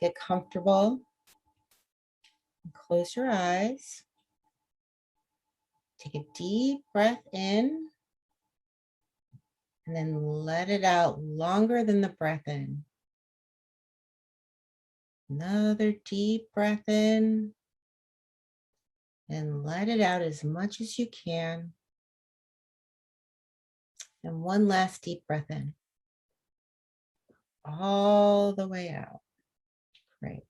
get comfortable. Close your eyes. Take a deep breath in and then let it out longer than the breath in. Another deep breath in and let it out as much as you can. And one last deep breath in. All the way out. Great.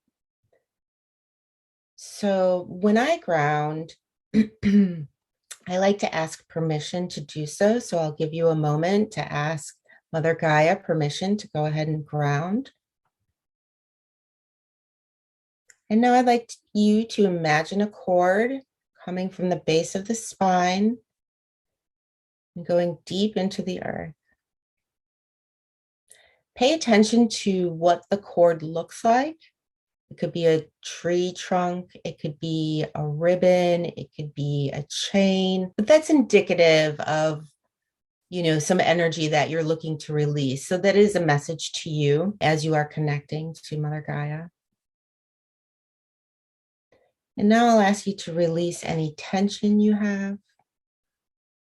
So when I ground, I like to ask permission to do so. So I'll give you a moment to ask Mother Gaia permission to go ahead and ground. And now I'd like you to imagine a cord coming from the base of the spine and going deep into the earth. Pay attention to what the cord looks like. It could be a tree trunk, it could be a ribbon, it could be a chain, but that's indicative of, some energy that you're looking to release. So that is a message to you as you are connecting to Mother Gaia. And now I'll ask you to release any tension you have.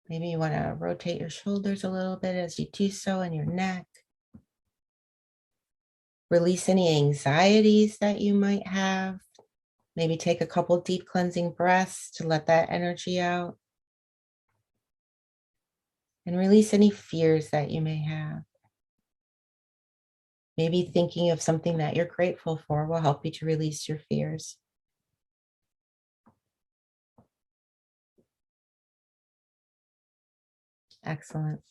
Maybe you want to rotate your shoulders a little bit as you do so, and your neck. Release any anxieties that you might have. Maybe take a couple deep cleansing breaths to let that energy out. And release any fears that you may have. Maybe thinking of something that you're grateful for will help you to release your fears. Excellent.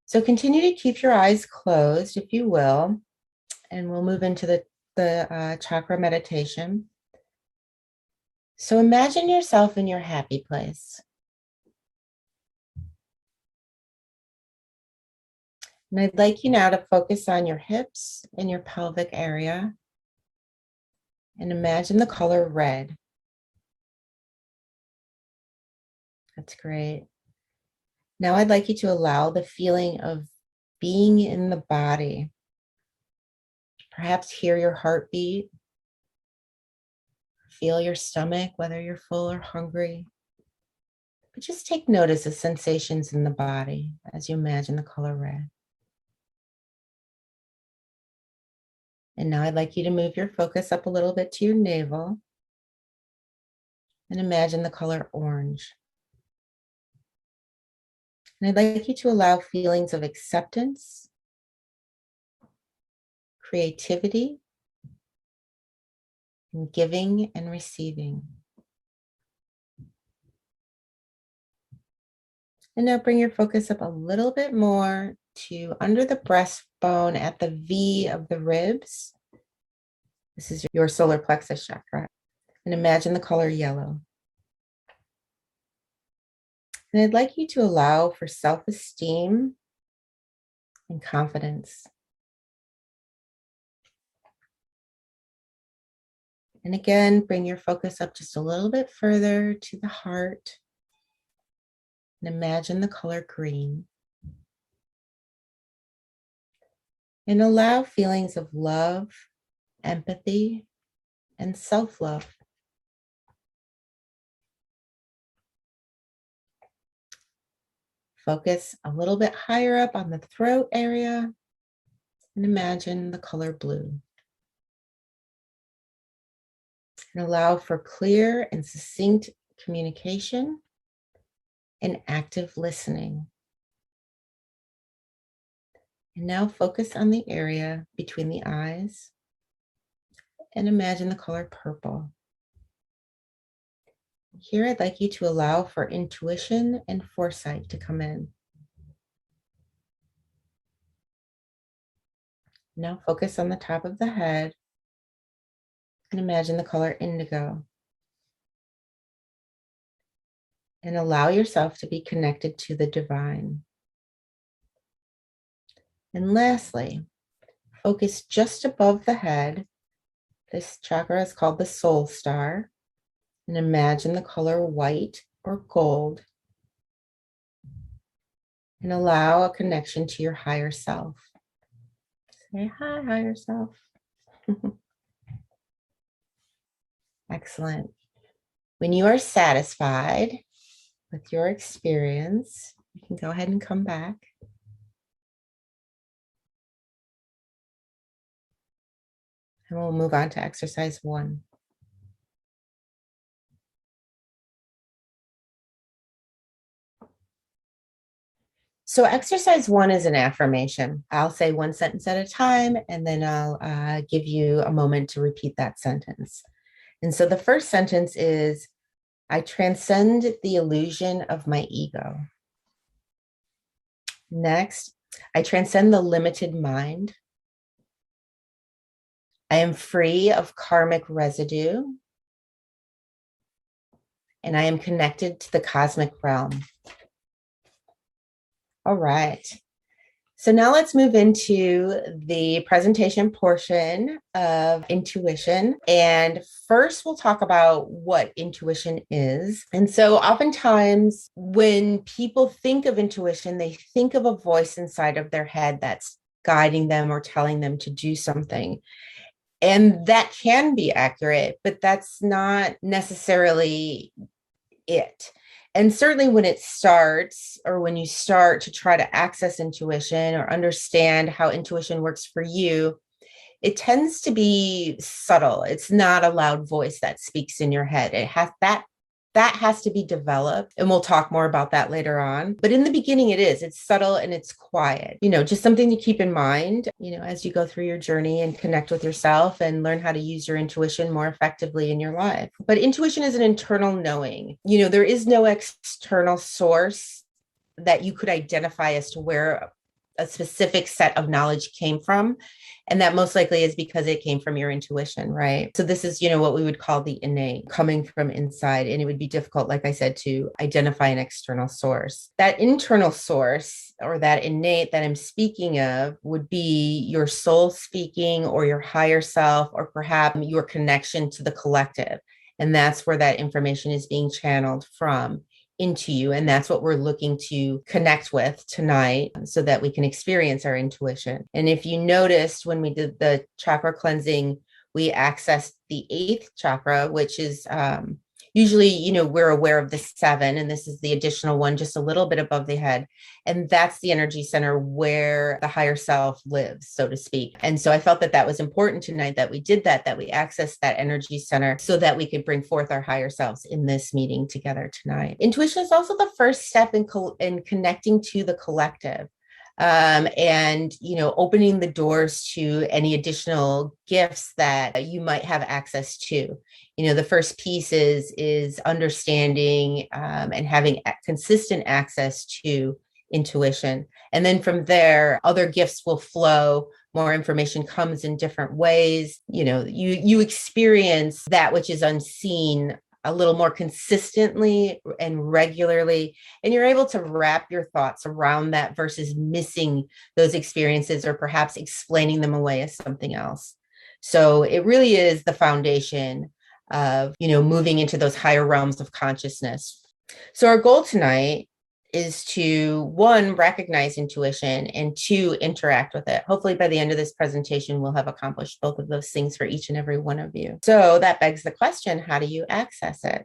So continue to keep your eyes closed, if you will, and we'll move into the chakra meditation. So imagine yourself in your happy place. And I'd like you now to focus on your hips and your pelvic area. And imagine the color red. That's great. Now I'd like you to allow the feeling of being in the body. Perhaps hear your heartbeat. Feel your stomach, whether you're full or hungry. But just take notice of sensations in the body as you imagine the color red. And now I'd like you to move your focus up a little bit to your navel and imagine the color orange. And I'd like you to allow feelings of acceptance, creativity, and giving and receiving. And now bring your focus up a little bit more to under the breastbone at the V of the ribs. This is your solar plexus chakra. And imagine the color yellow. And I'd like you to allow for self-esteem and confidence. And again, bring your focus up just a little bit further to the heart. And imagine the color green. And allow feelings of love, empathy, and self-love. Focus a little bit higher up on the throat area and imagine the color blue. And allow for clear and succinct communication and active listening. And now focus on the area between the eyes and imagine the color purple. Here, I'd like you to allow for intuition and foresight to come in. Now focus on the top of the head and imagine the color indigo. And allow yourself to be connected to the divine. And lastly, focus just above the head. This chakra is called the soul star. And imagine the color white or gold. And allow a connection to your higher self. Say hi, higher self. Excellent. When you are satisfied with your experience, you can go ahead and come back. And we'll move on to exercise 1. So exercise 1 is an affirmation. I'll say one sentence at a time, and then I'll give you a moment to repeat that sentence. And so the first sentence is, I transcend the illusion of my ego. Next, I transcend the limited mind. I am free of karmic residue. And I am connected to the cosmic realm. All right. So now let's move into the presentation portion of intuition. And first, we'll talk about what intuition is. And so oftentimes when people think of intuition, they think of a voice inside of their head that's guiding them or telling them to do something. And that can be accurate, but that's not necessarily it. And certainly when it starts, or when you start to try to access intuition or understand how intuition works for you, it tends to be subtle. It's not a loud voice that speaks in your head. It has that has to be developed. And we'll talk more about that later on. But in the beginning, it's subtle and it's quiet, just something to keep in mind, as you go through your journey and connect with yourself and learn how to use your intuition more effectively in your life. But intuition is an internal knowing. There is no external source that you could identify as to where a specific set of knowledge came from. And that most likely is because it came from your intuition, right? So this is, what we would call the innate, coming from inside. And it would be difficult, like I said, to identify an external source. That internal source, or that innate that I'm speaking of, would be your soul speaking, or your higher self, or perhaps your connection to the collective. And that's where that information is being channeled from into you. And that's what we're looking to connect with tonight so that we can experience our intuition. And if you noticed when we did the chakra cleansing, we accessed the 8th chakra, which is usually, we're aware of the 7, and this is the additional one just a little bit above the head. And that's the energy center where the higher self lives, so to speak. And so I felt that was important tonight, that we did that we accessed that energy center so that we could bring forth our higher selves in this meeting together tonight. Intuition is also the first step in connecting to the collective. And opening the doors to any additional gifts that you might have access to. The first piece is understanding and having consistent access to intuition. And then from there, other gifts will flow. More information comes in different ways. You experience that which is unseen a little more consistently and regularly, and you're able to wrap your thoughts around that versus missing those experiences or perhaps explaining them away as something else. So it really is the foundation of, moving into those higher realms of consciousness. So our goal tonight is to, 1, recognize intuition, and 2, interact with it. Hopefully by the end of this presentation, we'll have accomplished both of those things for each and every one of you. So that begs the question, how do you access it?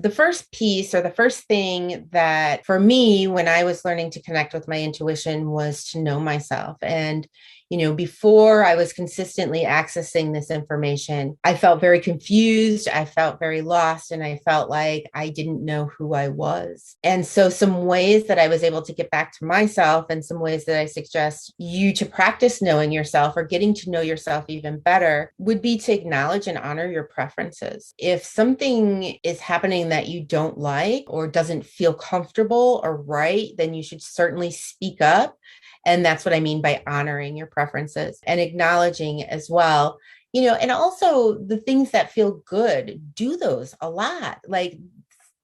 The first piece, or the first thing that for me, when I was learning to connect with my intuition, was to know myself. And before I was consistently accessing this information, I felt very confused. I felt very lost, and I felt like I didn't know who I was. And so some ways that I was able to get back to myself, and some ways that I suggest you to practice knowing yourself or getting to know yourself even better, would be to acknowledge and honor your preferences. If something is happening that you don't like or doesn't feel comfortable or right, then you should certainly speak up. And that's what I mean by honoring your preferences and acknowledging as well, and also the things that feel good, do those a lot. Like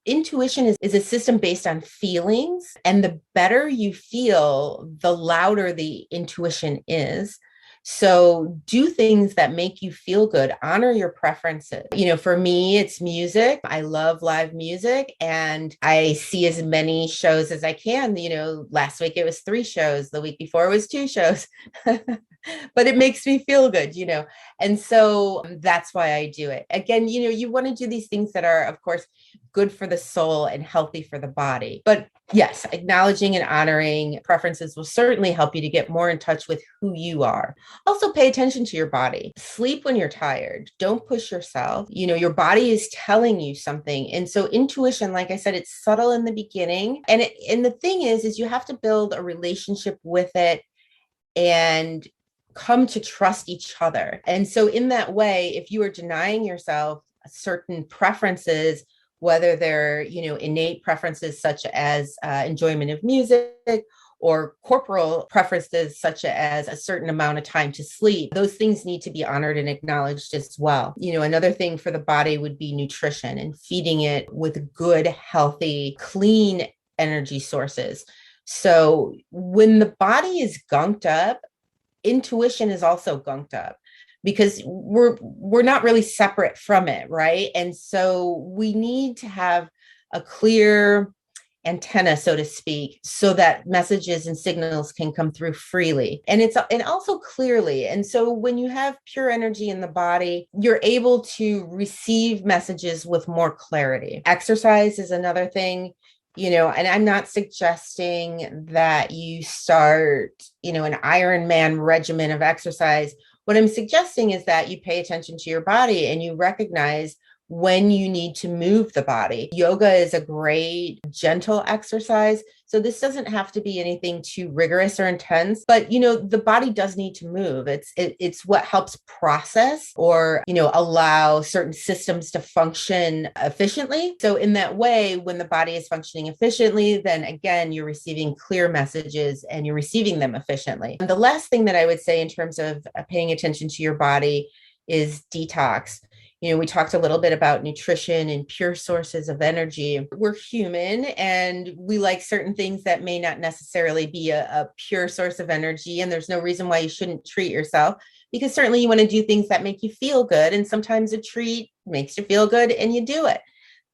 intuition is a system based on feelings, and the better you feel, the louder the intuition is. So do things that make you feel good, honor your preferences. For me, it's music. I love live music, and I see as many shows as I can. Last week it was 3 shows. The week before it was 2 shows. but it makes me feel good, And so that's why I do it. Again, you want to do these things that are, of course, good for the soul and healthy for the body. But yes, acknowledging and honoring preferences will certainly help you to get more in touch with who you are. Also, pay attention to your body. Sleep when you're tired. Don't push yourself. Your body is telling you something. And so intuition, like I said, it's subtle in the beginning. And the thing is you have to build a relationship with it and come to trust each other. And so in that way, if you are denying yourself certain preferences, whether they're, innate preferences such as enjoyment of music or corporal preferences such as a certain amount of time to sleep, those things need to be honored and acknowledged as well. Another thing for the body would be nutrition and feeding it with good, healthy, clean energy sources. So when the body is gunked up, intuition is also gunked up because we're not really separate from it, right? And so we need to have a clear antenna, so to speak, so that messages and signals can come through freely and also clearly. And so when you have pure energy in the body, you're able to receive messages with more clarity. Exercise is another thing. And I'm not suggesting that you start, an Ironman regimen of exercise. What I'm suggesting is that you pay attention to your body and you recognize when you need to move the body. Yoga is a great, gentle exercise. So this doesn't have to be anything too rigorous or intense, but the body does need to move. It's what helps process or, allow certain systems to function efficiently. So in that way, when the body is functioning efficiently, then again, you're receiving clear messages and you're receiving them efficiently. And the last thing that I would say in terms of paying attention to your body is detox. We talked a little bit about nutrition and pure sources of energy. We're human and we like certain things that may not necessarily be a pure source of energy. And there's no reason why you shouldn't treat yourself, because certainly you want to do things that make you feel good. And sometimes a treat makes you feel good and you do it.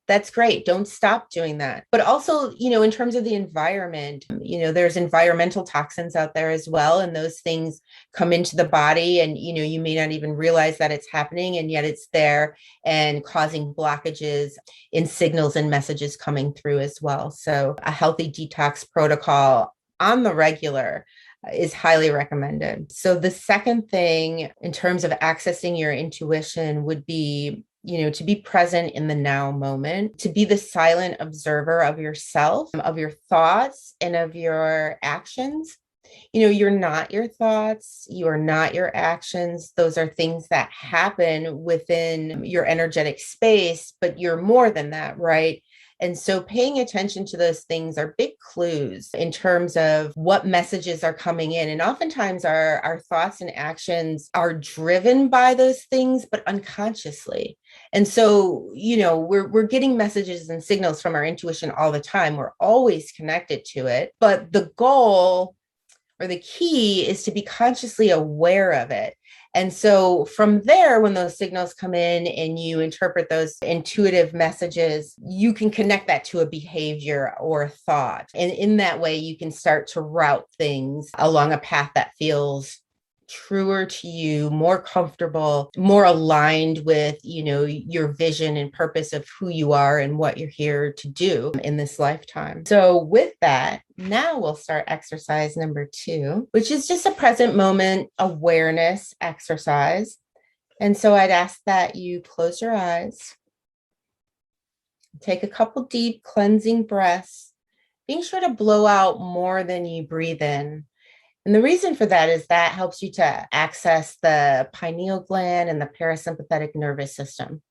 That's great. Don't stop doing that. But also, in terms of the environment, there's environmental toxins out there as well. And those things come into the body and, you may not even realize that it's happening. And yet it's there and causing blockages in signals and messages coming through as well. So a healthy detox protocol on the regular is highly recommended. So the second thing in terms of accessing your intuition would be to be present in the now moment, to be the silent observer of yourself, of your thoughts, and of your actions. You're not your thoughts, you are not your actions. Those are things that happen within your energetic space, but you're more than that, right? And so paying attention to those things are big clues in terms of what messages are coming in. And oftentimes our thoughts and actions are driven by those things, but unconsciously. And so, we're getting messages and signals from our intuition all the time. We're always connected to it. But the goal or the key is to be consciously aware of it. And so from there, when those signals come in and you interpret those intuitive messages, you can connect that to a behavior or a thought. And in that way, you can start to route things along a path that feels truer to you, more comfortable, more aligned with, your vision and purpose of who you are and what you're here to do in this lifetime. So with that, now we'll start exercise number 2, which is just a present moment awareness exercise. And so I'd ask that you close your eyes, take a couple deep cleansing breaths, being sure to blow out more than you breathe in. And the reason for that is that helps you to access the pineal gland and the parasympathetic nervous system.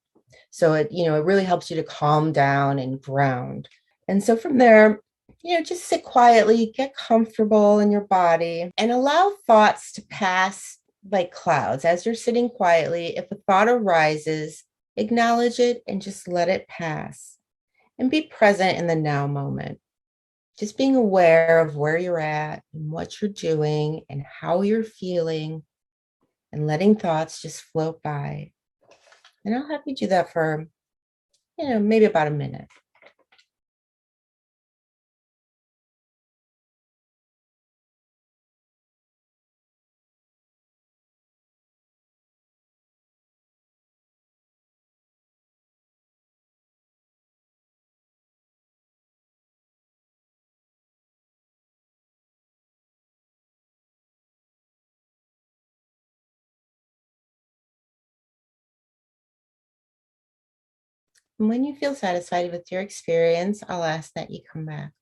So it really helps you to calm down and ground. And so from there, just sit quietly, get comfortable in your body, and allow thoughts to pass like clouds. As you're sitting quietly, if a thought arises, acknowledge it and just let it pass. And be present in the now moment. Just being aware of where you're at and what you're doing and how you're feeling, and letting thoughts just float by. And I'll have you do that for, maybe about a minute. And when you feel satisfied with your experience, I'll ask that you come back.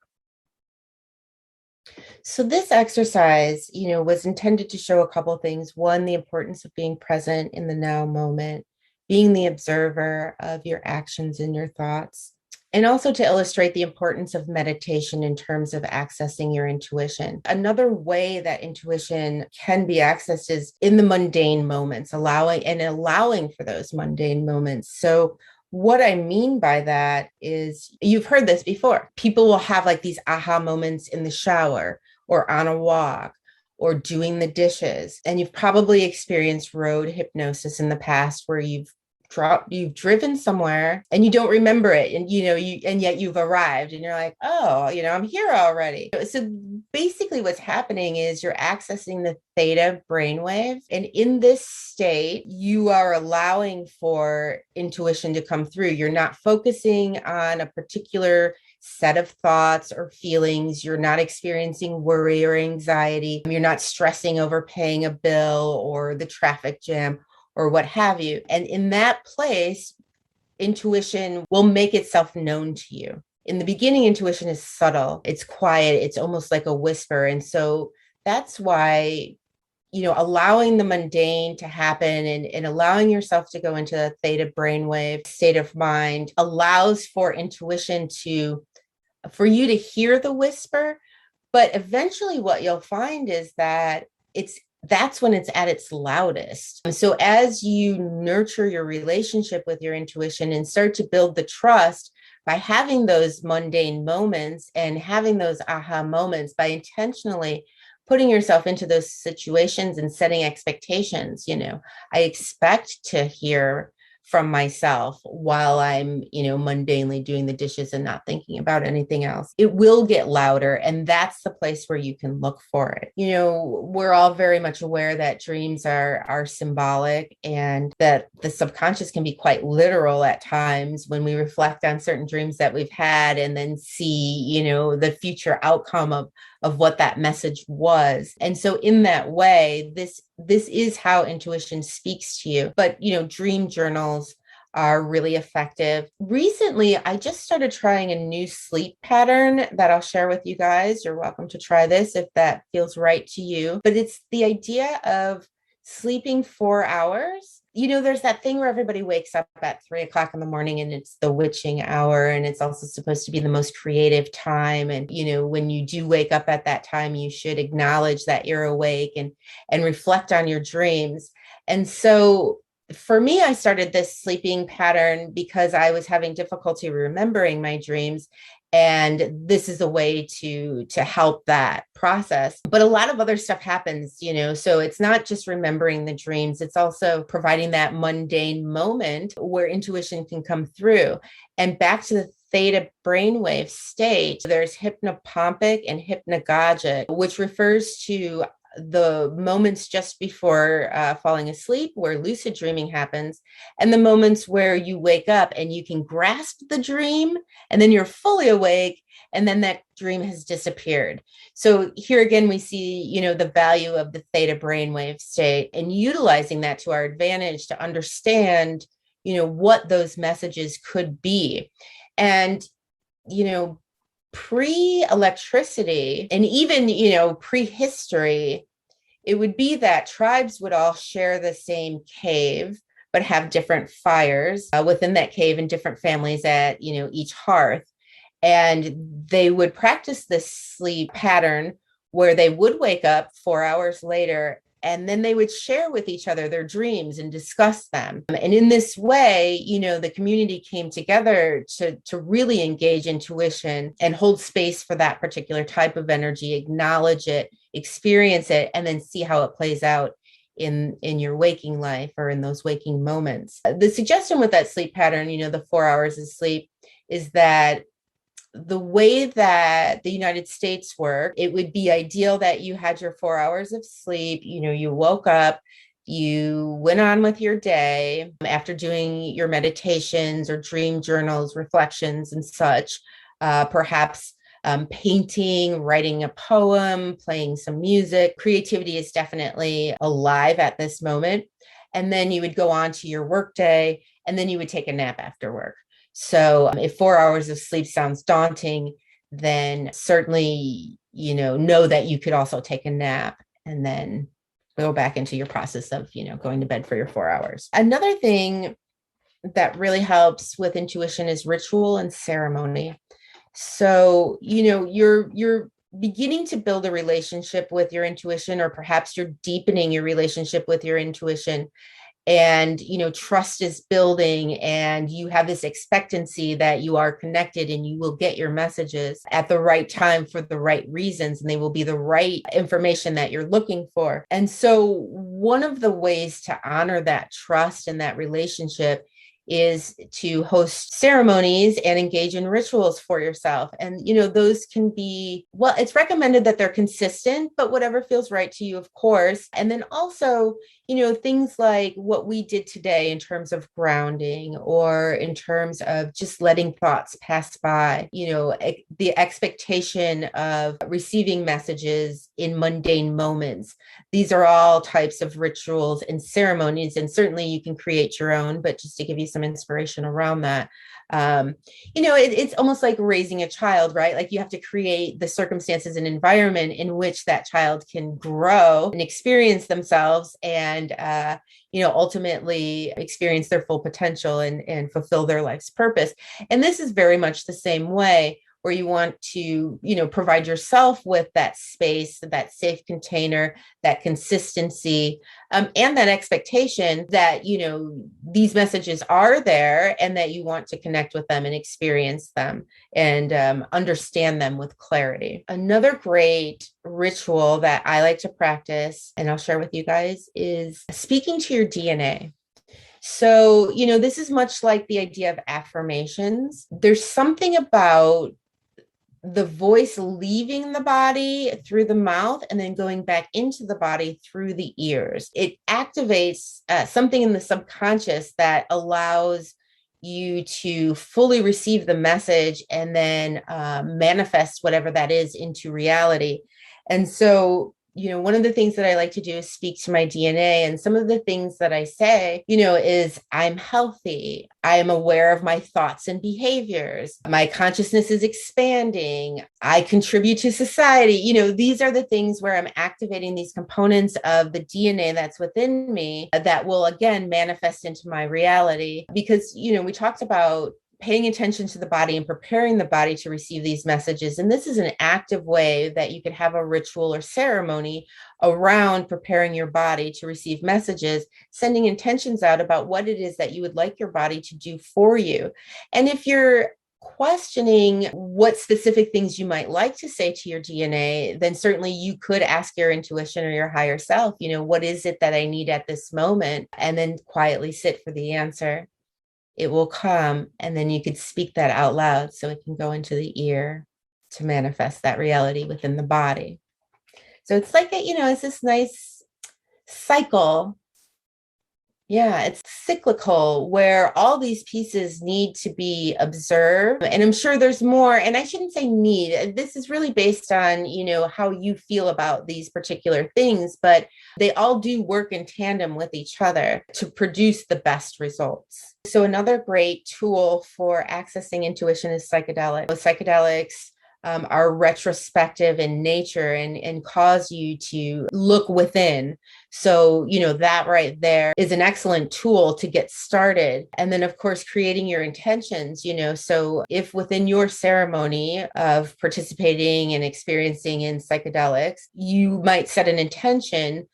So this exercise, was intended to show a couple of things. One, the importance of being present in the now moment, being the observer of your actions and your thoughts, and also to illustrate the importance of meditation in terms of accessing your intuition. Another way that intuition can be accessed is in the mundane moments, allowing for those mundane moments. So what I mean by that is, you've heard this before. People will have like these aha moments in the shower or on a walk or doing the dishes. And you've probably experienced road hypnosis in the past where you've driven somewhere and you don't remember it, and and yet you've arrived and you're like, oh, I'm here already. So basically what's happening is you're accessing the theta brainwave, and in this state you are allowing for intuition to come through. You're not focusing on a particular set of thoughts or feelings. You're not experiencing worry or anxiety. You're not stressing over paying a bill or the traffic jam or what have you. And in that place, intuition will make itself known to you. In the beginning, intuition is subtle, it's quiet, it's almost like a whisper. And so that's why, allowing the mundane to happen and allowing yourself to go into a theta brainwave state of mind allows for intuition for you to hear the whisper. But eventually what you'll find is that that's when it's at its loudest. So as you nurture your relationship with your intuition and start to build the trust by having those mundane moments and having those aha moments, by intentionally putting yourself into those situations and setting expectations, I expect to hear from myself while I'm, mundanely doing the dishes and not thinking about anything else. It will get louder. And that's the place where you can look for it. We're all very much aware that dreams are symbolic and that the subconscious can be quite literal at times when we reflect on certain dreams that we've had and then see, the future outcome of what that message was. And so in that way, this is how intuition speaks to you. But, dream journals are really effective. Recently, I just started trying a new sleep pattern that I'll share with you guys. You're welcome to try this if that feels right to you. But it's the idea of sleeping 4 hours. There's that thing where everybody wakes up at 3:00 in the morning and it's the witching hour, and it's also supposed to be the most creative time. And, when you do wake up at that time, you should acknowledge that you're awake and reflect on your dreams. And so for me, I started this sleeping pattern because I was having difficulty remembering my dreams. And this is a way to help that process. But a lot of other stuff happens, so it's not just remembering the dreams. It's also providing that mundane moment where intuition can come through. And back to the theta brainwave state, there's hypnopompic and hypnagogic, which refers to the moments just before falling asleep where lucid dreaming happens, and the moments where you wake up and you can grasp the dream and then you're fully awake and then that dream has disappeared. So here again, we see, the value of the theta brainwave state and utilizing that to our advantage to understand, what those messages could be. And, pre-electricity and even, prehistory, it would be that tribes would all share the same cave, but have different fires within that cave and different families at, each hearth. And they would practice this sleep pattern where they would wake up 4 hours later, and then they would share with each other their dreams and discuss them. And in this way, the community came together to really engage intuition and hold space for that particular type of energy, acknowledge it, experience it, and then see how it plays out in your waking life or in those waking moments. The suggestion with that sleep pattern, the 4 hours of sleep, is that the way that the United States work, it would be ideal that you had your 4 hours of sleep. You woke up, you went on with your day after doing your meditations or dream journals, reflections and such, perhaps painting, writing a poem, playing some music. Creativity is definitely alive at this moment. And then you would go on to your work day, and then you would take a nap after work. So if 4 hours of sleep sounds daunting, then certainly, know that you could also take a nap and then go back into your process of, going to bed for your 4 hours. Another thing that really helps with intuition is ritual and ceremony. So, you're beginning to build a relationship with your intuition, or perhaps you're deepening your relationship with your intuition, and trust is building, and you have this expectancy that you are connected and you will get your messages at the right time for the right reasons, and they will be the right information that you're looking for. And so one of the ways to honor that trust and that relationship is to host ceremonies and engage in rituals for yourself. And, those can be, well, it's recommended that they're consistent, but whatever feels right to you, of course. And then also, things like what we did today in terms of grounding, or in terms of just letting thoughts pass by, the expectation of receiving messages in mundane moments. These are all types of rituals and ceremonies, and certainly you can create your own, but just to give you some inspiration around that. It's almost like raising a child, right? Like you have to create the circumstances and environment in which that child can grow and experience themselves, and ultimately experience their full potential and fulfill their life's purpose. And this is very much the same way, where you want to, provide yourself with that space, that safe container, that consistency, and that expectation that, these messages are there, and that you want to connect with them and experience them and understand them with clarity. Another great ritual that I like to practice, and I'll share with you guys, is speaking to your DNA. So, this is much like the idea of affirmations. There's something about the voice leaving the body through the mouth and then going back into the body through the ears. It activates something in the subconscious that allows you to fully receive the message and then manifest whatever that is into reality. And so, one of the things that I like to do is speak to my DNA. And some of the things that I say, is I'm healthy. I am aware of my thoughts and behaviors. My consciousness is expanding. I contribute to society. These are the things where I'm activating these components of the DNA that's within me that will, again, manifest into my reality. Because, we talked about paying attention to the body and preparing the body to receive these messages. And this is an active way that you could have a ritual or ceremony around preparing your body to receive messages, sending intentions out about what it is that you would like your body to do for you. And if you're questioning what specific things you might like to say to your DNA, then certainly you could ask your intuition or your higher self, what is it that I need at this moment? And then quietly sit for the answer. It will come, and then you could speak that out loud so it can go into the ear to manifest that reality within the body. So it's like, it's this nice cycle. Yeah, it's cyclical, where all these pieces need to be observed. And I'm sure there's more, and I shouldn't say need. This is really based on, how you feel about these particular things, but they all do work in tandem with each other to produce the best results. So another great tool for accessing intuition is psychedelics. Psychedelics are retrospective in nature and cause you to look within. So, that right there is an excellent tool to get started. And then, of course, creating your intentions, so if within your ceremony of participating and experiencing in psychedelics, you might set an intention,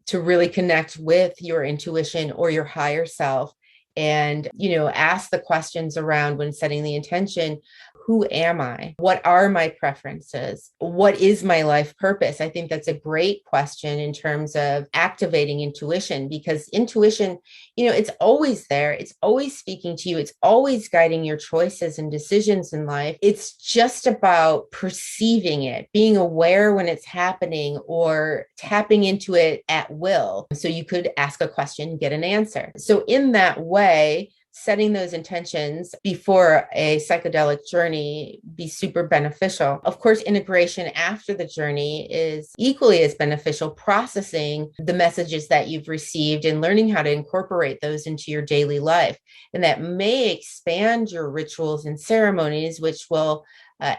to really connect with your intuition or your higher self, and, ask the questions around when setting the intention. Who am I? What are my preferences? What is my life purpose? I think that's a great question in terms of activating intuition, because intuition, it's always there. It's always speaking to you. It's always guiding your choices and decisions in life. It's just about perceiving it, being aware when it's happening, or tapping into it at will. So you could ask a question, get an answer. So in that way, setting those intentions before a psychedelic journey be super beneficial. Of course, integration after the journey is equally as beneficial, processing the messages that you've received and learning how to incorporate those into your daily life. And that may expand your rituals and ceremonies, which will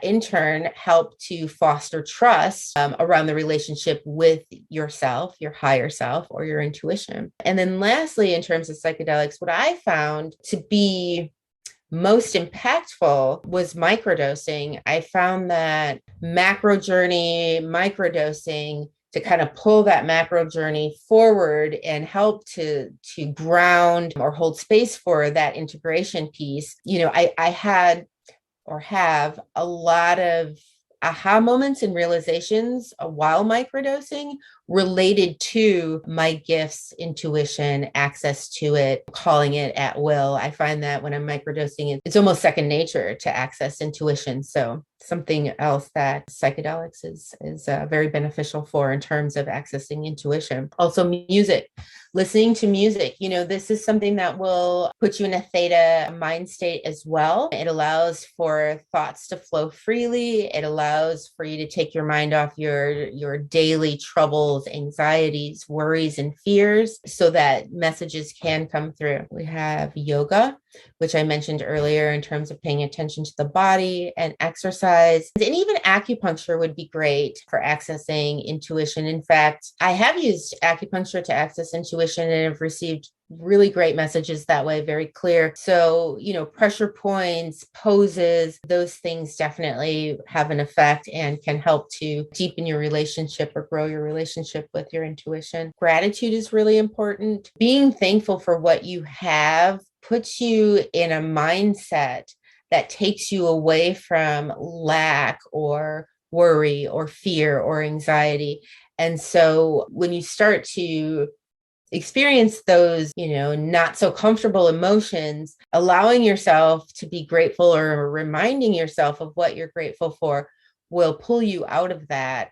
in turn help to foster trust around the relationship with yourself, your higher self, or your intuition. And then lastly, in terms of psychedelics, what I found to be most impactful was microdosing. I found that macro journey, microdosing, to kind of pull that macro journey forward and help to ground or hold space for that integration piece. I had or have a lot of aha moments and realizations while microdosing related to my gifts, intuition, access to it, calling it at will. I find that when I'm microdosing, it's almost second nature to access intuition. So something else that psychedelics is very beneficial for in terms of accessing intuition. Also music, listening to music. This is something that will put you in a theta mind state as well. It allows for thoughts to flow freely. It allows for you to take your mind off your daily troubles, anxieties, worries, and fears so that messages can come through. We have yoga, which I mentioned earlier in terms of paying attention to the body and exercise. And even acupuncture would be great for accessing intuition. In fact, I have used acupuncture to access intuition and have received really great messages that way, very clear. So, pressure points, poses, those things definitely have an effect and can help to deepen your relationship or grow your relationship with your intuition. Gratitude is really important. Being thankful for what you have puts you in a mindset that takes you away from lack or worry or fear or anxiety. And so when you start to experience those, not so comfortable emotions, allowing yourself to be grateful or reminding yourself of what you're grateful for will pull you out of that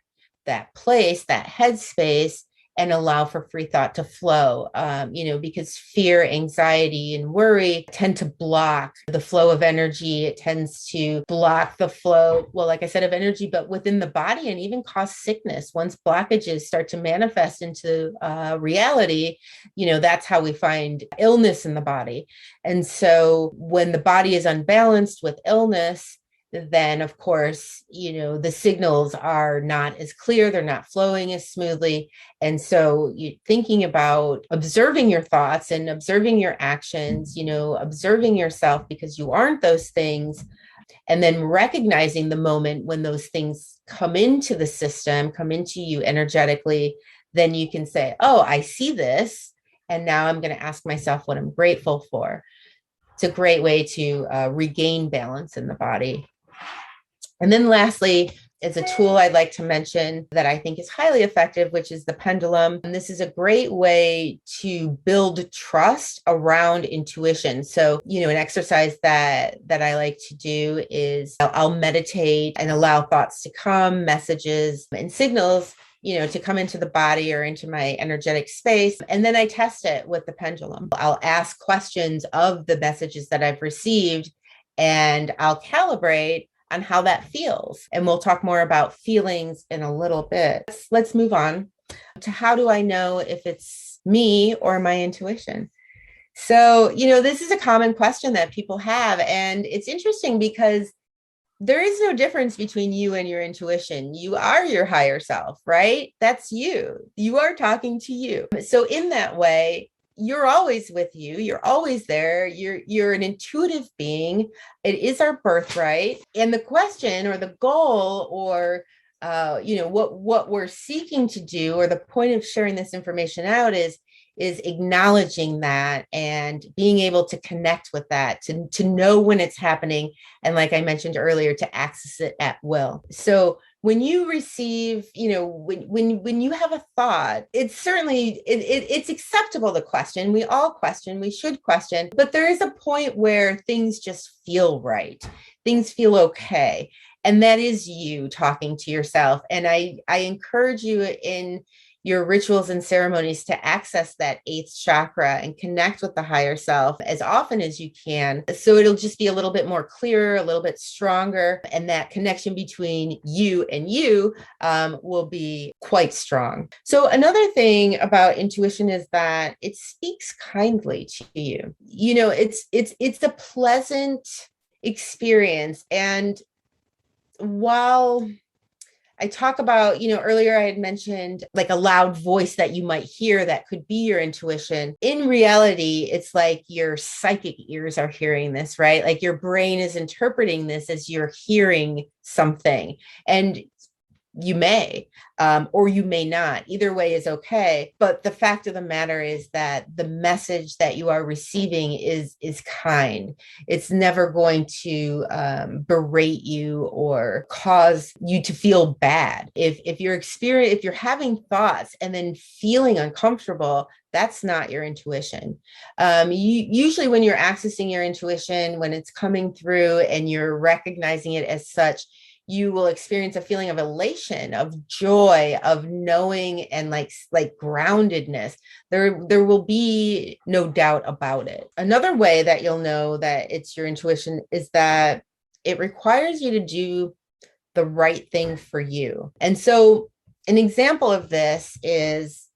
place, that headspace, and allow for free thought to flow, because fear, anxiety, and worry tend to block the flow of energy. It tends to block the flow, well, like I said, of energy, but within the body, and even cause sickness. Once blockages start to manifest into reality, that's how we find illness in the body. And so when the body is unbalanced with illness, then of course, the signals are not as clear, they're not flowing as smoothly. And so thinking about observing your thoughts and observing your actions, observing yourself because you aren't those things, and then recognizing the moment when those things come into the system, come into you energetically, then you can say, oh, I see this. And now I'm going to ask myself what I'm grateful for. It's a great way to regain balance in the body. And then lastly, is a tool I'd like to mention that I think is highly effective, which is the pendulum. And this is a great way to build trust around intuition. So, an exercise that I like to do is I'll meditate and allow thoughts to come, messages and signals, to come into the body or into my energetic space. And then I test it with the pendulum. I'll ask questions of the messages that I've received, and I'll calibrate on how that feels. And we'll talk more about feelings in a little bit. Let's move on to how do I know if it's me or my intuition? So, this is a common question that people have. And it's interesting because there is no difference between you and your intuition. You are your higher self, right? That's you. You are talking to you. So in that way, you're always with you. You're always there. You're an intuitive being. It is our birthright. And the question or the goal or what we're seeking to do, or the point of sharing this information out is acknowledging that and being able to connect with that, to know when it's happening. And like I mentioned earlier, to access it at will. So when you receive, when you have a thought, it's certainly, it's acceptable to question. We all question, we should question, but there is a point where things just feel right. Things feel okay. And that is you talking to yourself. And I encourage you in your rituals and ceremonies to access that eighth chakra and connect with the higher self as often as you can. So it'll just be a little bit more clear, a little bit stronger, and that connection between you and you will be quite strong. So another thing about intuition is that it speaks kindly to you. You know, it's a pleasant experience. And while I talk about, earlier I had mentioned like a loud voice that you might hear that could be your intuition. In reality, it's like your psychic ears are hearing this, right? Like your brain is interpreting this as you're hearing something. And you may, or you may not. Either way is okay. But the fact of the matter is that the message that you are receiving is kind. It's never going to berate you or cause you to feel bad. If you're having thoughts and then feeling uncomfortable, that's not your intuition. Usually when you're accessing your intuition, when it's coming through and you're recognizing it as such, you will experience a feeling of elation, of joy, of knowing, and like groundedness. There will be no doubt about it. Another way that you'll know that it's your intuition is that it requires you to do the right thing for you. And so an example of this is,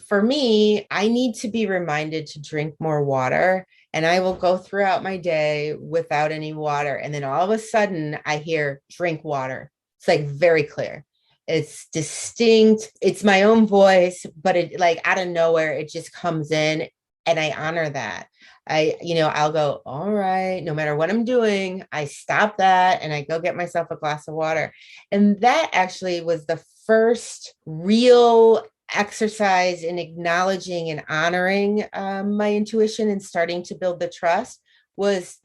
for me, I need to be reminded to drink more water. And I will go throughout my day without any water. And then all of a sudden I hear drink water. It's like very clear. It's distinct. It's my own voice, but it like out of nowhere, it just comes in, and I honor that. I'll go, all right, no matter what I'm doing, I stop that and I go get myself a glass of water. And that actually was the first real exercise in acknowledging and honoring my intuition and starting to build the trust, was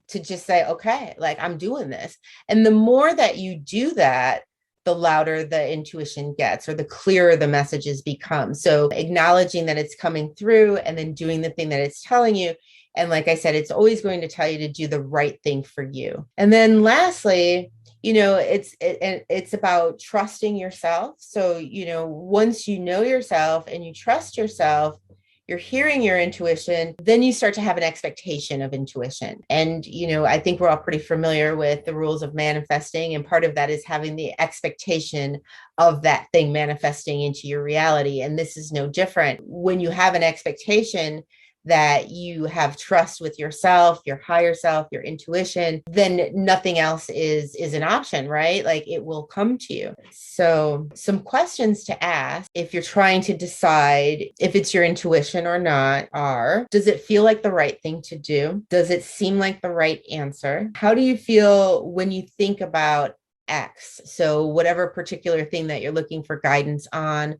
to just say, okay, like I'm doing this. And the more that you do that, the louder the intuition gets, or the clearer the messages become. So acknowledging that it's coming through and then doing the thing that it's telling you. And like I said, it's always going to tell you to do the right thing for you. And then lastly, it's about trusting yourself. So, once you know yourself and you trust yourself, you're hearing your intuition, then you start to have an expectation of intuition. And, I think we're all pretty familiar with the rules of manifesting. And part of that is having the expectation of that thing manifesting into your reality. And this is no different. When you have an expectation that you have trust with yourself, your higher self, your intuition, then nothing else is an option, right? Like it will come to you. So some questions to ask if you're trying to decide if it's your intuition or not are, does it feel like the right thing to do? Does it seem like the right answer? How do you feel when you think about X? So whatever particular thing that you're looking for guidance on,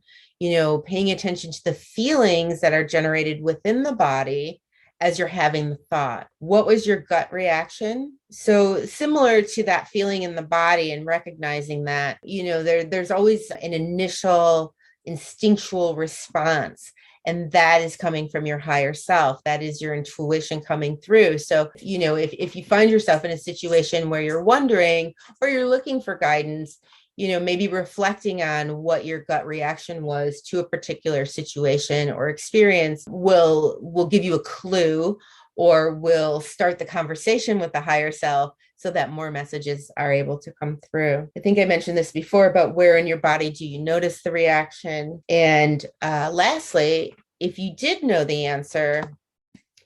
paying attention to the feelings that are generated within the body as you're having the thought. What was your gut reaction? So similar to that feeling in the body, and recognizing that, there's always an initial instinctual response. And that is coming from your higher self. That is your intuition coming through. So, if you find yourself in a situation where you're wondering or you're looking for guidance, maybe reflecting on what your gut reaction was to a particular situation or experience will give you a clue, or will start the conversation with the higher self so that more messages are able to come through. I think I mentioned this before, but where in your body do you notice the reaction? And lastly, if you did know the answer,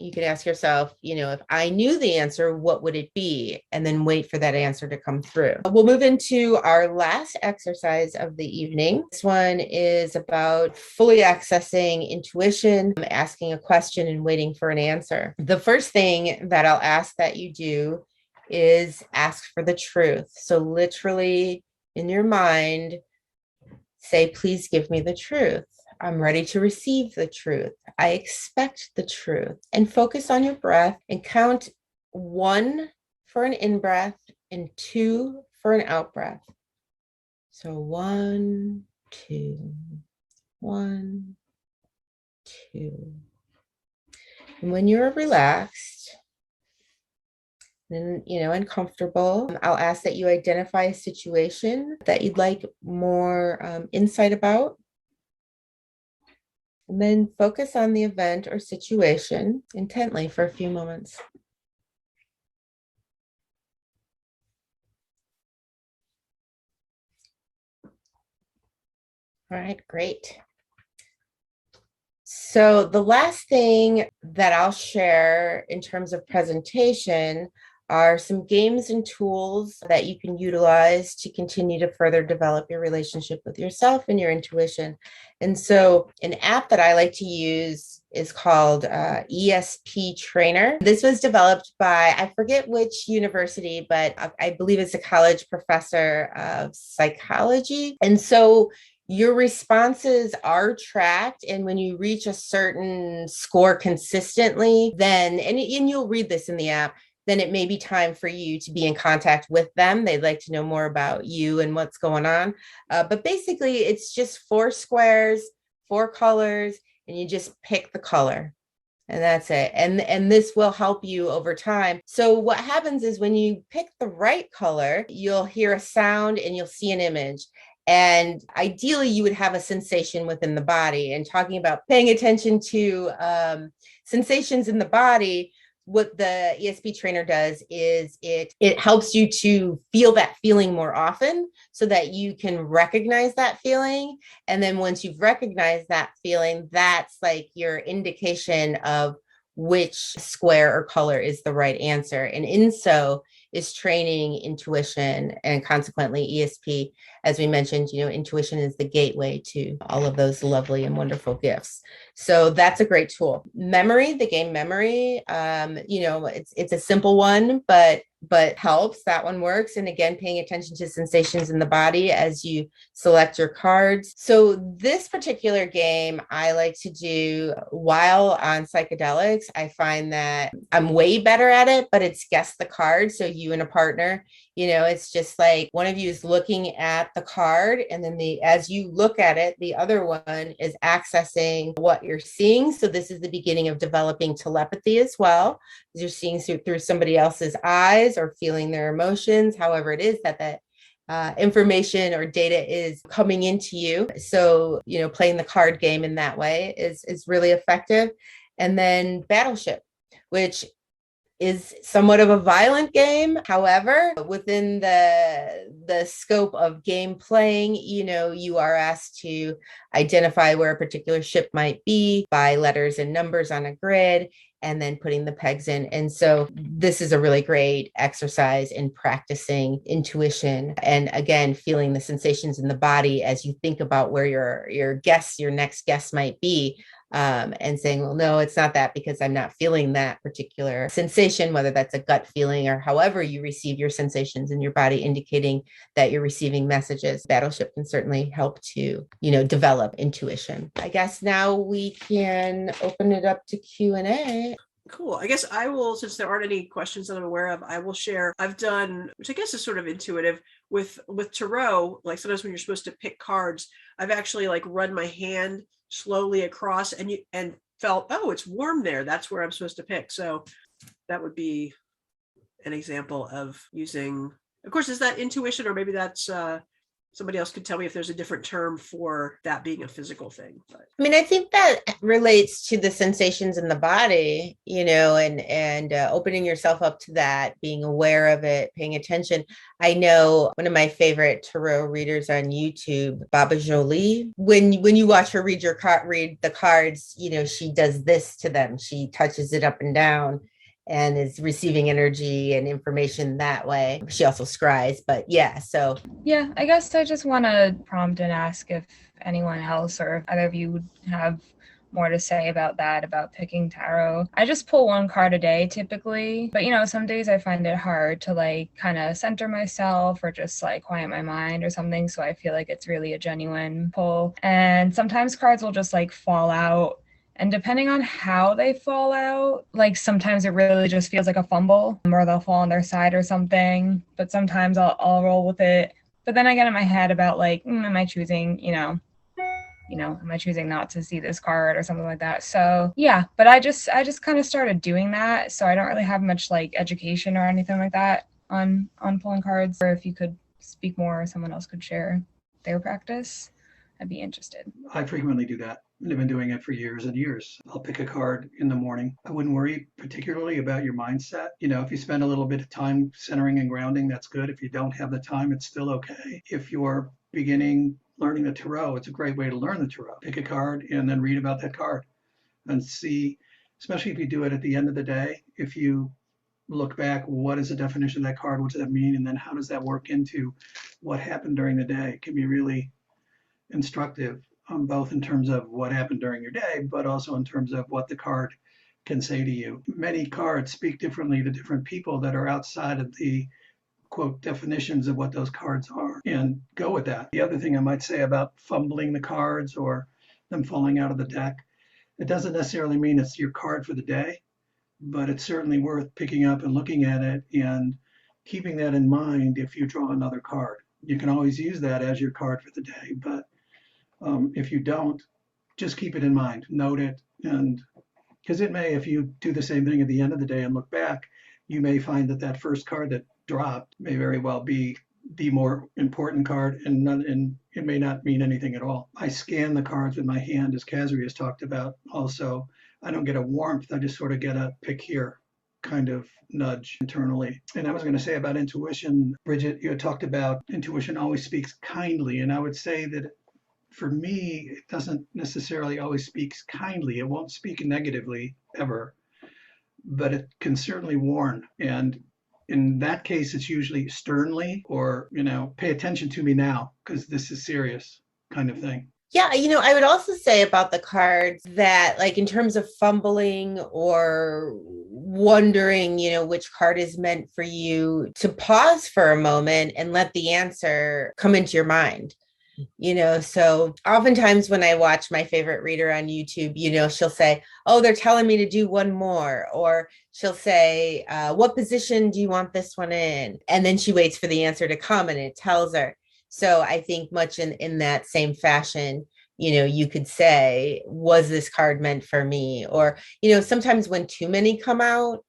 you could ask yourself, if I knew the answer, what would it be? And then wait for that answer to come through. We'll move into our last exercise of the evening. This one is about fully accessing intuition, asking a question and waiting for an answer. The first thing that I'll ask that you do is ask for the truth. So literally in your mind, say, please give me the truth. I'm ready to receive the truth. I expect the truth. And focus on your breath and count 1 for an in-breath and 2 for an out-breath. So 1, 2, 1, 2. And when you're relaxed and comfortable, I'll ask that you identify a situation that you'd like more insight about. And then focus on the event or situation intently for a few moments. All right, great. So the last thing that I'll share in terms of presentation are some games and tools that you can utilize to continue to further develop your relationship with yourself and your intuition. And so an app that I like to use is called ESP Trainer. This was developed by, I forget which university, but I believe it's a college professor of psychology. And so your responses are tracked, and when you reach a certain score consistently, then, and you'll read this in the app, then it may be time for you to be in contact with them. They'd like to know more about you and what's going on. But basically, it's just 4 squares, 4 colors, and you just pick the color. And that's it. And this will help you over time. So what happens is when you pick the right color, you'll hear a sound and you'll see an image. And ideally, you would have a sensation within the body. And talking about paying attention to sensations in the body, what the ESP trainer does is it helps you to feel that feeling more often so that you can recognize that feeling. And then once you've recognized that feeling, that's like your indication of which square or color is the right answer. And in so is training intuition, and consequently ESP. As we mentioned, intuition is the gateway to all of those lovely and wonderful gifts. So that's a great tool. Memory, the game memory, it's a simple one, but helps. That one works. And again, paying attention to sensations in the body as you select your cards. So this particular game I like to do while on psychedelics. I find that I'm way better at it, but it's guess the card. So you and a partner, it's just like one of you is looking at the card, and then as you look at it, the other one is accessing what you're seeing. So this is the beginning of developing telepathy as well. You're seeing through somebody else's eyes or feeling their emotions, however it is that information or data is coming into you. So, playing the card game in that way is really effective. And then Battleship, which is somewhat of a violent game. However, within the scope of game playing, you are asked to identify where a particular ship might be by letters and numbers on a grid, and then putting the pegs in. And so this is a really great exercise in practicing intuition. And again, feeling the sensations in the body as you think about where your next guess might be. And saying, well, no, it's not that, because I'm not feeling that particular sensation, whether that's a gut feeling or however you receive your sensations in your body, indicating that you're receiving messages. Battleship can certainly help to, develop intuition. I guess now we can open it up to Q&A. Cool. I guess I will, since there aren't any questions that I'm aware of, I will share. I've done, which I guess is sort of intuitive, with tarot. Like sometimes when you're supposed to pick cards, I've actually run my hand slowly across and felt, oh, it's warm there. That's where I'm supposed to pick. So that would be an example of using, of course, is that intuition, or maybe that's somebody else could tell me if there's a different term for that being a physical thing. But I think that relates to the sensations in the body, and opening yourself up to that, being aware of it, paying attention. I know one of my favorite tarot readers on YouTube, Baba Jolie, when you watch her read the cards, she does this to them. She touches it up and down and is receiving energy and information that way. She also scries, but yeah, so. Yeah, I guess I just want to prompt and ask if anyone else or if either of you would have more to say about picking tarot. I just pull 1 card a day typically, but some days I find it hard to kind of center myself or just quiet my mind or something. So I feel like it's really a genuine pull. And sometimes cards will just fall out. And depending on how they fall out, sometimes it really just feels like a fumble, or they'll fall on their side or something. But sometimes I'll roll with it. But then I get in my head about am I choosing, am I choosing not to see this card or something like that? So yeah, but I just kind of started doing that. So I don't really have much education or anything like that on pulling cards. Or if you could speak more, or someone else could share their practice, I'd be interested. I frequently do that. And I've been doing it for years and years. I'll pick a card in the morning. I wouldn't worry particularly about your mindset. If you spend a little bit of time centering and grounding, that's good. If you don't have the time, it's still okay. If you're learning the tarot, it's a great way to learn the tarot. Pick a card and then read about that card and see, especially if you do it at the end of the day, if you look back, what is the definition of that card? What does that mean? And then how does that work into what happened during the day? It can be really instructive, both in terms of what happened during your day, but also in terms of what the card can say to you. Many cards speak differently to different people that are outside of the quote definitions of what those cards are, and go with that. The other thing I might say about fumbling the cards or them falling out of the deck, it doesn't necessarily mean it's your card for the day, but it's certainly worth picking up and looking at it and keeping that in mind if you draw another card. You can always use that as your card for the day, but if you don't, just keep it in mind, note it, and because it may, if you do the same thing at the end of the day and look back, you may find that that first card that dropped may very well be the more important card, and it may not mean anything at all. I scan the cards with my hand, as Kazzrie has talked about. Also, I don't get a warmth, I just sort of get a pick here kind of nudge internally. And I was going to say about intuition, Bridget, you had talked about intuition always speaks kindly, and I would say that for me, it doesn't necessarily always speak kindly. It won't speak negatively ever, but it can certainly warn. And in that case, it's usually sternly or, pay attention to me now because this is serious kind of thing. Yeah, I would also say about the cards that, like, in terms of fumbling or wondering, which card is meant for you, to pause for a moment and let the answer come into your mind. So oftentimes when I watch my favorite reader on YouTube, she'll say, oh, they're telling me to do one more, or she'll say, what position do you want this one in? And then she waits for the answer to come and it tells her. So I think much in that same fashion, you could say, was this card meant for me? Or, sometimes when too many come out,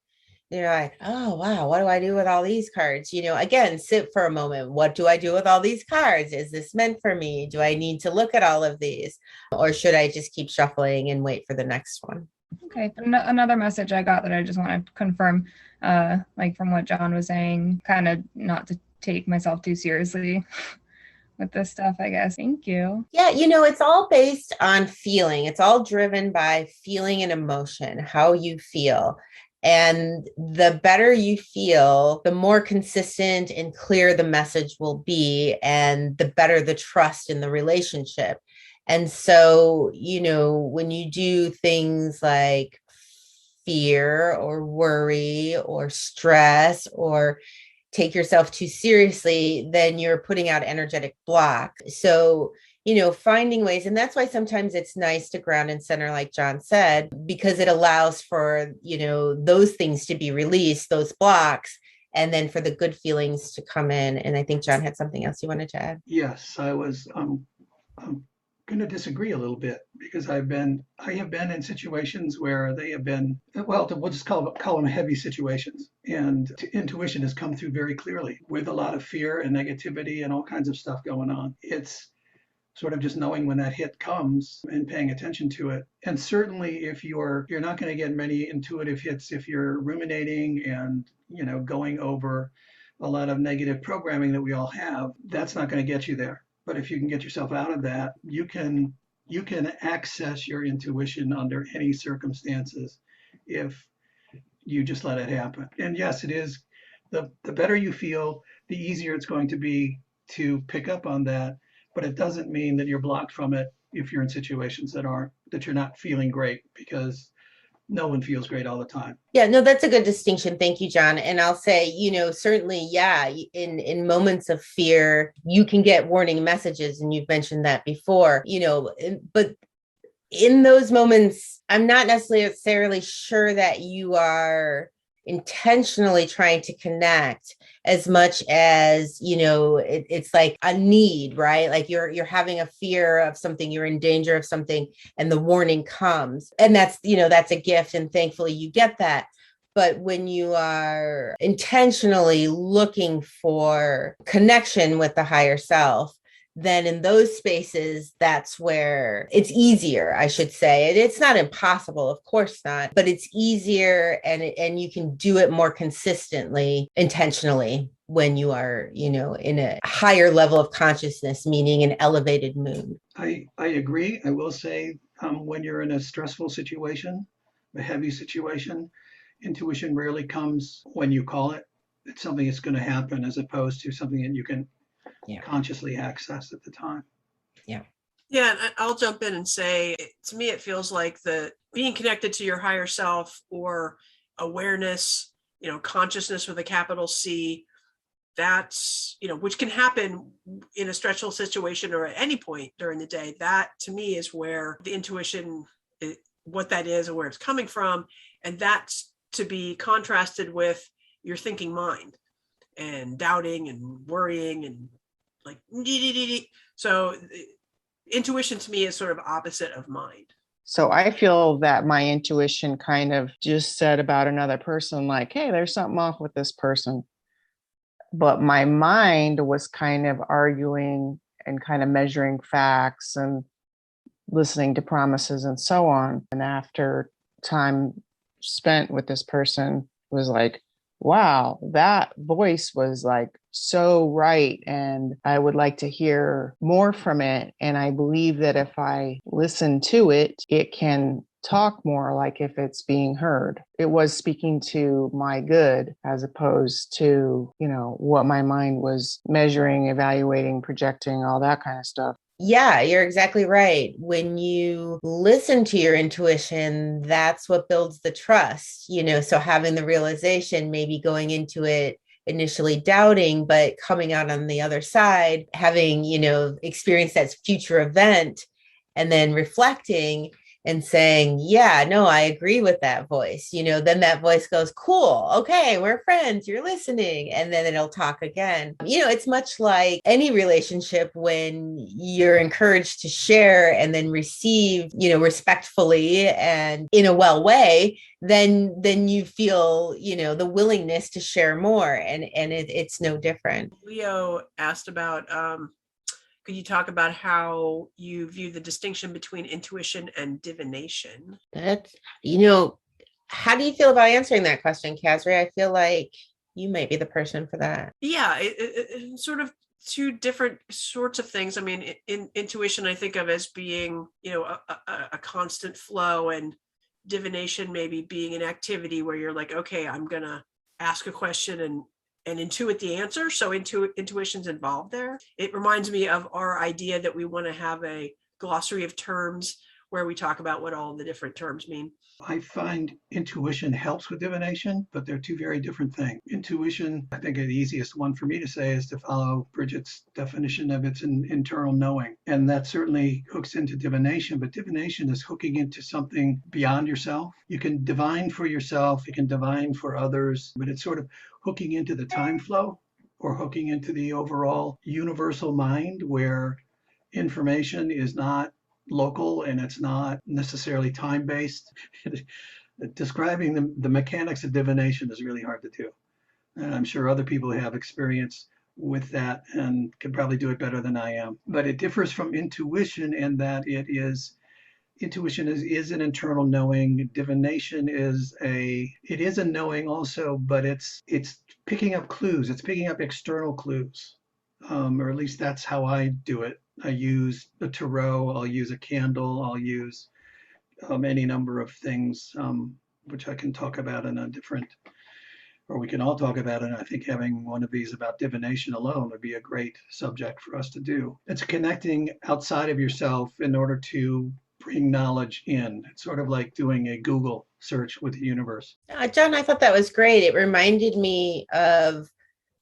you're like, oh, wow, what do I do with all these cards? Again, sit for a moment. What do I do with all these cards? Is this meant for me? Do I need to look at all of these? Or should I just keep shuffling and wait for the next one? Okay. Another message I got that I just want to confirm, like from what John was saying, kind of not to take myself too seriously with this stuff, I guess. Thank you. Yeah, it's all based on feeling. It's all driven by feeling and emotion, how you feel. And the better you feel, the more consistent and clear the message will be, and the better the trust in the relationship. And so, when you do things like fear or worry or stress or take yourself too seriously, then you're putting out energetic block. So, finding ways. And that's why sometimes it's nice to ground and center, like John said, because it allows for, those things to be released, those blocks, and then for the good feelings to come in. And I think John had something else you wanted to add. Yes, I was I'm going to disagree a little bit because I have been in situations where they have been, well, we'll just call them heavy situations. And intuition has come through very clearly with a lot of fear and negativity and all kinds of stuff going on. It's sort of just knowing when that hit comes and paying attention to it. And certainly if you're not going to get many intuitive hits if you're ruminating and, going over a lot of negative programming that we all have, that's not going to get you there. But if you can get yourself out of that, you can access your intuition under any circumstances if you just let it happen. And yes, it is the better you feel, the easier it's going to be to pick up on that. But it doesn't mean that you're blocked from it if you're in situations that you're not feeling great, because no one feels great all the time. Yeah, no, that's a good distinction. Thank you, John. And I'll say, certainly, yeah, in moments of fear, you can get warning messages. And you've mentioned that before, but in those moments, I'm not necessarily sure that you are intentionally trying to connect as much as, it's like a need, right? Like you're having a fear of something, you're in danger of something, and the warning comes. And that's a gift. And thankfully you get that. But when you are intentionally looking for connection with the higher self, then in those spaces, that's where it's easier, I should say. It's not impossible, of course not, but it's easier, and you can do it more consistently, intentionally, when you are, in a higher level of consciousness, meaning an elevated mood. I agree. I will say, when you're in a stressful situation, a heavy situation, intuition rarely comes when you call it. It's something that's going to happen, as opposed to something that you can consciously access at the time. Yeah. Yeah, and I'll jump in and say, to me, it feels like the being connected to your higher self, or awareness, consciousness with a capital C, that's, which can happen in a stressful situation or at any point during the day. That to me is where the intuition, what that is and where it's coming from. And that's to be contrasted with your thinking mind and doubting and worrying and like, so intuition to me is sort of opposite of mind. So I feel that my intuition kind of just said about another person, like, hey, there's something off with this person. But my mind was kind of arguing and kind of measuring facts and listening to promises and so on. And after time spent with this person, was like, wow, that voice was like so right. And I would like to hear more from it. And I believe that if I listen to it, it can talk more, like if it's being heard. It was speaking to my good, as opposed to, what my mind was measuring, evaluating, projecting, all that kind of stuff. Yeah, you're exactly right. When you listen to your intuition, that's what builds the trust, so having the realization, maybe going into it initially doubting, but coming out on the other side, having, experienced that future event, and then reflecting and saying, yeah, no, I agree with that voice, then that voice goes, cool. Okay, we're friends. You're listening. And then it'll talk again. It's much like any relationship when you're encouraged to share and then receive, respectfully and in a well way, then you feel, the willingness to share more. And it's no different. Leo asked about, could you talk about how you view the distinction between intuition and divination? That's, how do you feel about answering that question, Kazzrie? I feel like you might be the person for that. Yeah, it's sort of two different sorts of things. I mean, intuition I think of as being, a constant flow, and divination maybe being an activity where you're like, okay, I'm going to ask a question and intuit the answer. So intuition's involved there. It reminds me of our idea that we want to have a glossary of terms where we talk about what all the different terms mean. I find intuition helps with divination, but they're two very different things. Intuition, I think the easiest one for me to say is to follow Bridget's definition of its internal knowing. And that certainly hooks into divination, but divination is hooking into something beyond yourself. You can divine for yourself, you can divine for others, but it's sort of hooking into the time flow, or hooking into the overall universal mind, where information is not local and it's not necessarily time-based. Describing the mechanics of divination is really hard to do. And I'm sure other people have experience with that and can probably do it better than I am. But it differs from intuition in that intuition is an internal knowing. Divination is a knowing also, but it's picking up clues. It's picking up external clues. Or at least that's how I do it. I use a tarot, I'll use a candle, I'll use any number of things, which I can talk about in a different, or we can all talk about it. And I think having one of these about divination alone would be a great subject for us to do. It's connecting outside of yourself in order to bring knowledge in. It's sort of like doing a Google search with the universe. John, I thought that was great. It reminded me of,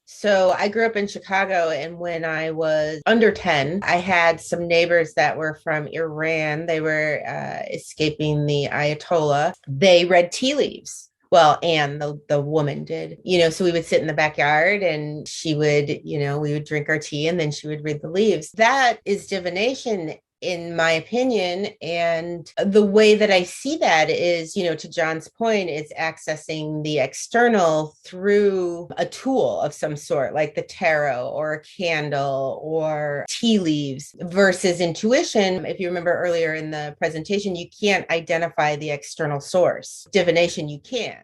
so I grew up in Chicago, and when I was under 10, I had some neighbors that were from Iran. They were escaping the Ayatollah. They read tea leaves. Well, Anne, the woman did, so we would sit in the backyard and she would, we would drink our tea and then she would read the leaves. That is divination. in my opinion. And the way that I see that is, to John's point, it's accessing the external through a tool of some sort, like the tarot or a candle or tea leaves, versus intuition. If you remember earlier in the presentation, you can't identify the external source. Divination, you can.